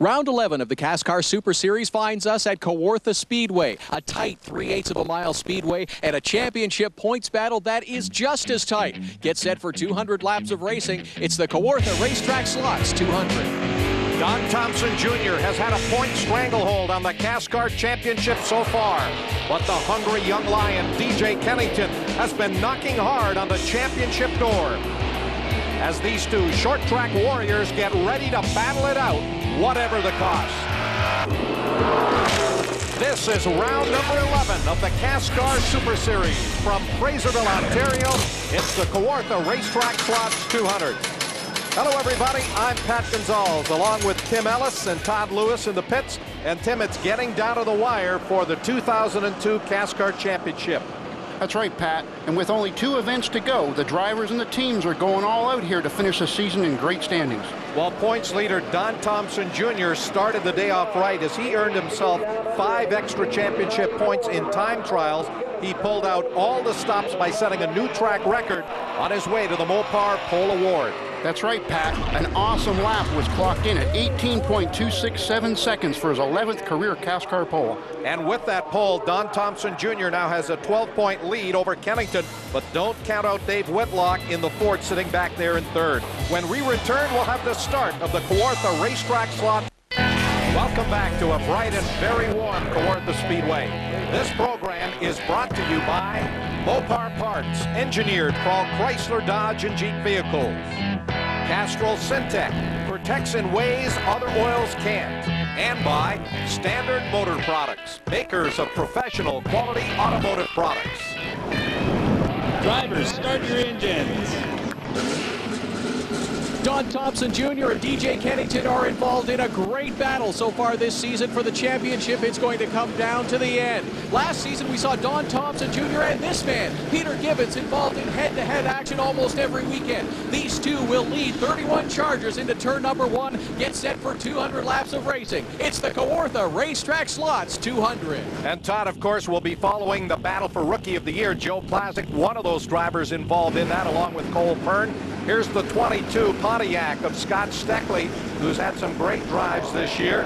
Round 11 of the CASCAR Super Series finds us at Kawartha Speedway, a tight 3/8 of a mile speedway and a championship points battle that is just as tight. Get set for 200 laps of racing. It's the Kawartha Racetrack Slots 200. Don Thompson Jr. has had a point stranglehold on the CASCAR Championship so far, but the hungry young lion, DJ Kennington, has been knocking hard on the championship door. As these two short track warriors get ready to battle it out, whatever the cost. This is round number 11 of the CASCAR Super Series. From Fraserville, Ontario, it's the Kawartha Racetrack Slots 200. Hello, everybody. I'm Pat Gonzalez, along with Tim Ellis and Todd Lewis in the pits. And Tim, it's getting down to the wire for the 2002 CASCAR Championship. That's right, Pat. And with only 2 events to go, the drivers and the teams are going all out here to finish the season in great standings. While points leader Don Thompson Jr. started the day off right as he earned himself 5 extra championship points in time trials, he pulled out all the stops by setting a new track record on his way to the Mopar Pole Award. That's right, Pat. An awesome lap was clocked in at 18.267 seconds for his 11th career CASCAR pole. And with that pole, Don Thompson Jr. now has a 12-point lead over Kennington, but don't count out Dave Whitlock in the Ford sitting back there in third. When we return, we'll have the start of the Kawartha Racetrack Slot. Welcome back to a bright and very warm Kawartha Speedway. This program is brought to you by Mopar Parts, engineered for all Chrysler, Dodge, and Jeep vehicles. Castrol Syntec, protects in ways other oils can't. And by Standard Motor Products, makers of professional quality automotive products. Drivers, start your engines. Don Thompson Jr. and DJ Kennington are involved in a great battle so far this season for the championship. It's going to come down to the end. Last season we saw Don Thompson Jr. and this man, Peter Gibbons, involved in head-to-head action almost every weekend. These two will lead 31 Chargers into turn number 1. Get set for 200 laps of racing. It's the Kawartha Racetrack Slots 200. And Todd, of course, will be following the battle for Rookie of the Year. Joe Plazik, one of those drivers involved in that, along with Cole Pern. Here's the 22 Pontiac of Scott Steckley, who's had some great drives this year.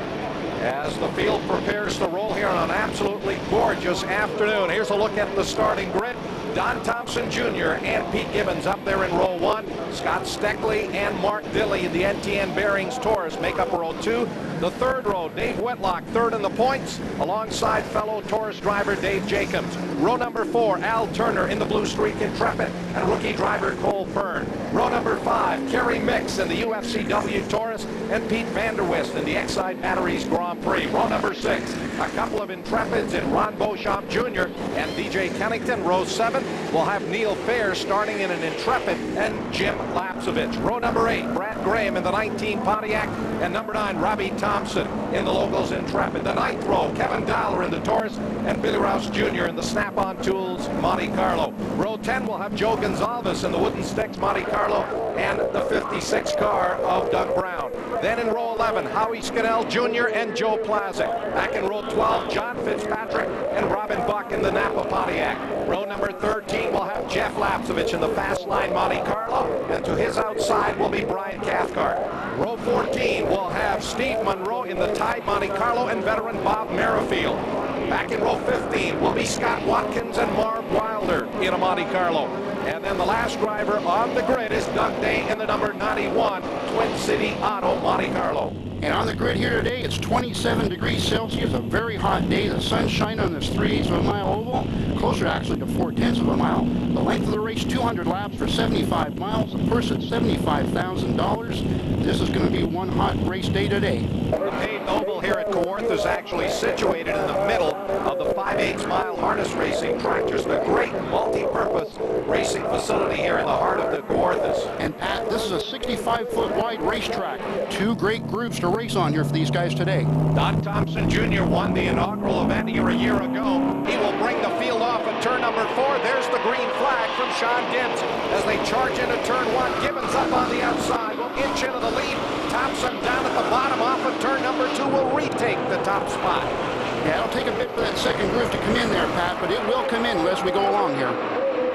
As the field prepares to roll here on an absolutely gorgeous afternoon. Here's a look at the starting grid. Don Thompson Jr. and Pete Gibbons up there in row 1. Scott Steckley and Mark Dilley in the NTN Bearings Taurus make up row 2. The third row, Dave Whitlock, third in the points, alongside fellow Taurus driver Dave Jacobs. Row number 4, Al Turner in the Blue Streak Intrepid, and rookie driver Cole Pern. Row number 5, Kerry Mix in the UFCW Taurus, and Pete Vanderwist in the Exide Batteries Grand Prix. Row number 6, a couple of Intrepids in Ron Beauchamp Jr. and DJ Kennington. Row 7, we'll have Neil Fair starting in an Intrepid, and Jim Lapsovich. Row number 8, Brad Graham in the 19 Pontiac, and number 9, Robbie Thompson in the Locals Intrepid. The 9th row, Kevin Dollar in the Taurus, and Billy Rouse Jr. in the Snap-on Tools Monte Carlo. Row 10 will have Joe Gonzalez in the Wooden Sticks Monte Carlo, and the 56 car of Doug Brown. Then in row 11, Howie Scannell Jr. and Joe Plazik. Back in row 12, John Fitzpatrick and Robin Buck in the Napa Pontiac. Row number 13 will have Jeff Lapsovich in the Fast Line Monte Carlo, and to his outside will be Brian Cathcart. Row 14 will have Steve Monroe in the Tide Monte Carlo and veteran Bob Merrifield. Back in row 15 will be Scott Watkins and Marv Wilder in a Monte Carlo. And then the last driver on the grid is Doug Day in the number 91 Twin City Auto Monte Carlo. And on the grid here today, it's 27 degrees Celsius, a very hot day. The sun's shining on this 3/8 of a mile oval, closer actually to 4/10 of a mile. The length of the race, 200 laps for 75 miles, the purse at $75,000. This is going to be one hot race day today. The paved oval here at Kawartha is actually situated in the middle of the 5/8 mile harness racing track. Just a great multi-purpose racing facility here in the heart of the Kawarthas. And Pat, this is a 65-foot wide racetrack. 2 great groups to race on here for these guys today. Don Thompson Jr. won the inaugural event here a year ago. He will bring the field off at turn number 4. There's the green flag from Sean Gibbs as they charge into turn 1. Gibbons up on the outside will inch into the lead. Thompson down at the bottom off of turn number 2 will retake the top spot. Yeah, it'll take a bit for that second group to come in there, Pat, but it will come in as we go along here.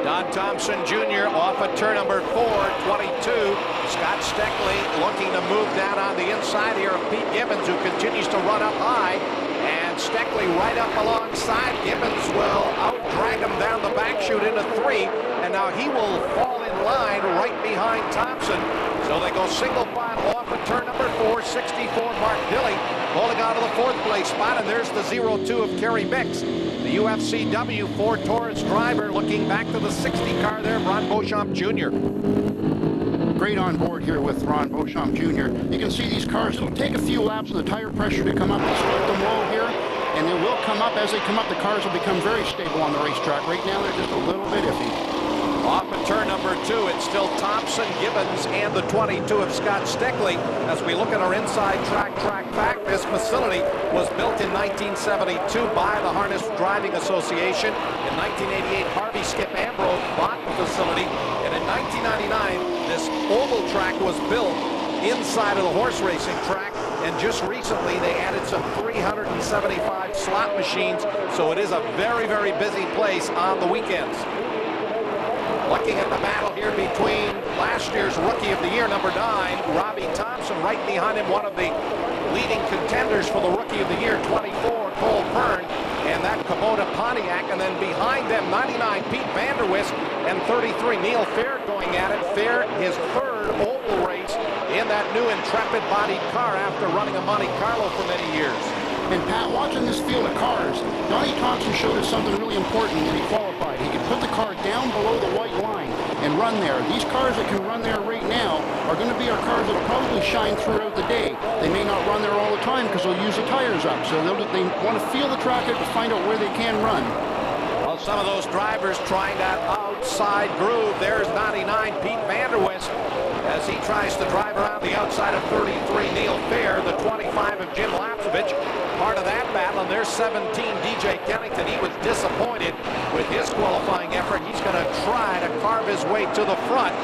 Don Thompson Jr. off at turn number 4, 22. Scott Steckley looking to move down on the inside here of Pete Gibbons, who continues to run up high. And Steckley right up alongside. Gibbons will out-drag him down the back chute into 3. And now he will fall in line right behind Thompson. So they go single file off at turn number 4, 64 Mark Dilley holding on to the 4th place spot. And there's the 0-2 of Kerry Mix. The UFCW Ford Taurus driver looking back to the 60 car there, Ron Beauchamp Jr. Great on board here with Ron Beauchamp Jr. You can see these cars, it'll take a few laps of the tire pressure to come up and slow them low here, and they will come up. As they come up, the cars will become very stable on the racetrack. Right now, they're just a little bit iffy. Off at turn number 2, it's still Thompson, Gibbons, and the 22 of Scott Steckley. As we look at our inside track fact, this facility was built in 1972 by the Harness Driving Association. In 1988, Harvey Skip Ambrose bought the facility, and in 1999, this oval track was built inside of the horse racing track, and just recently they added some 375 slot machines, so it is a very, very busy place on the weekends. Looking at the battle here between last year's Rookie of the Year, number 9, Robbie Thompson. Right behind him, one of the leading contenders for the Rookie of the Year, 24, Cole Pern, and that Kubota Pontiac. And then behind them, 99, Pete Vanderwist, and 33, Neil Fair going at it. Fair, his 3rd oval race in that new Intrepid bodied car after running a Monte Carlo for many years. And Pat, watching this field of cars, Donnie Thompson showed us something really important when he qualified. He could put the car down below the white line and run there. These cars that can run there right now are going to be our cars that will probably shine throughout the day. They may not run there all the time because they'll use the tires up. So they want to feel the track out to find out where they can run. Well, some of those drivers trying that outside groove. There's 99, Pete Vanderwist, as he tries to drive around the outside of 33, Neil Fair, the 25 of Jim Lapsovich, part of that battle. And there's 17, DJ Kennington. He was disappointed with his qualifying effort. He's going to try to carve his way to the front.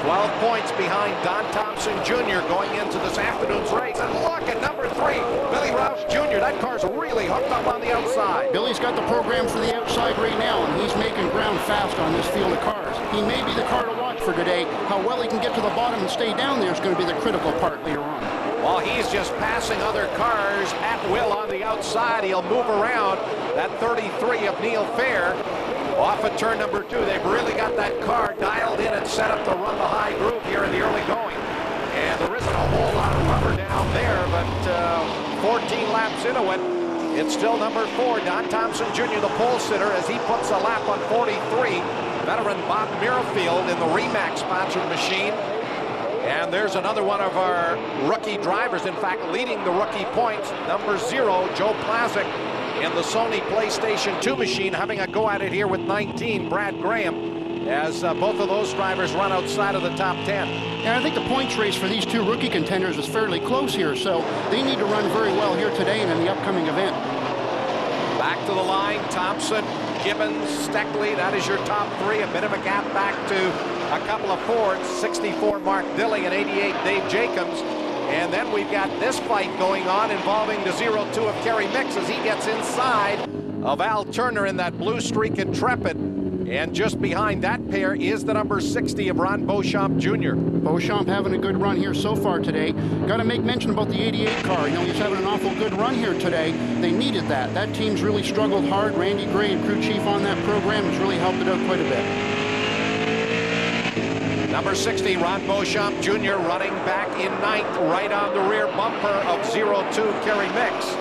12 points behind Don Thompson Jr. going into this afternoon's race. And look at number 3, Billy Rouse Jr. That car's really hooked up on the outside. Billy's got the program for the outside right now, and he's making ground fast on this field of cars. He may be the car to watch for today. How well he can get to the bottom and stay down there is going to be the critical part later on. While he's just passing other cars at will on the outside, he'll move around. That 33 of Neil Fair. Off at turn number 2, they've really got that car dialed in and set up to run the high groove here in the early going. And there isn't a whole lot of rubber down there, but 14 laps into it, it's still number 4, Don Thompson Jr., the pole sitter, as he puts a lap on 43. Veteran Bob Mirafield in the Remax sponsored machine. And there's another one of our rookie drivers, in fact, leading the rookie points, number 0, Joe Plazik, in the Sony PlayStation 2 machine, having a go at it here with 19, Brad Graham, as both of those drivers run outside of the top 10. And I think the points race for these 2 rookie contenders is fairly close here, so they need to run very well here today and in the upcoming event. Back to the line, Thompson, Gibbons, Steckley, that is your top 3. A bit of a gap back to a couple of Fords, 64 Mark Dilley and 88 Dave Jacobs. And then we've got this fight going on involving the 0-2 of Kerry Mix as he gets inside of Al Turner in that blue streak Intrepid. And just behind that pair is the number 60 of Ron Beauchamp Jr. Beauchamp having a good run here so far today. Got to make mention about the 88 car. You know, he's having an awful good run here today. They needed that. That team's really struggled hard. Randy Gray and crew chief on that program has really helped it out quite a bit. Number 60, Ron Beauchamp Jr. running back in 9th, right on the rear bumper of 0-2 Kerry Mix.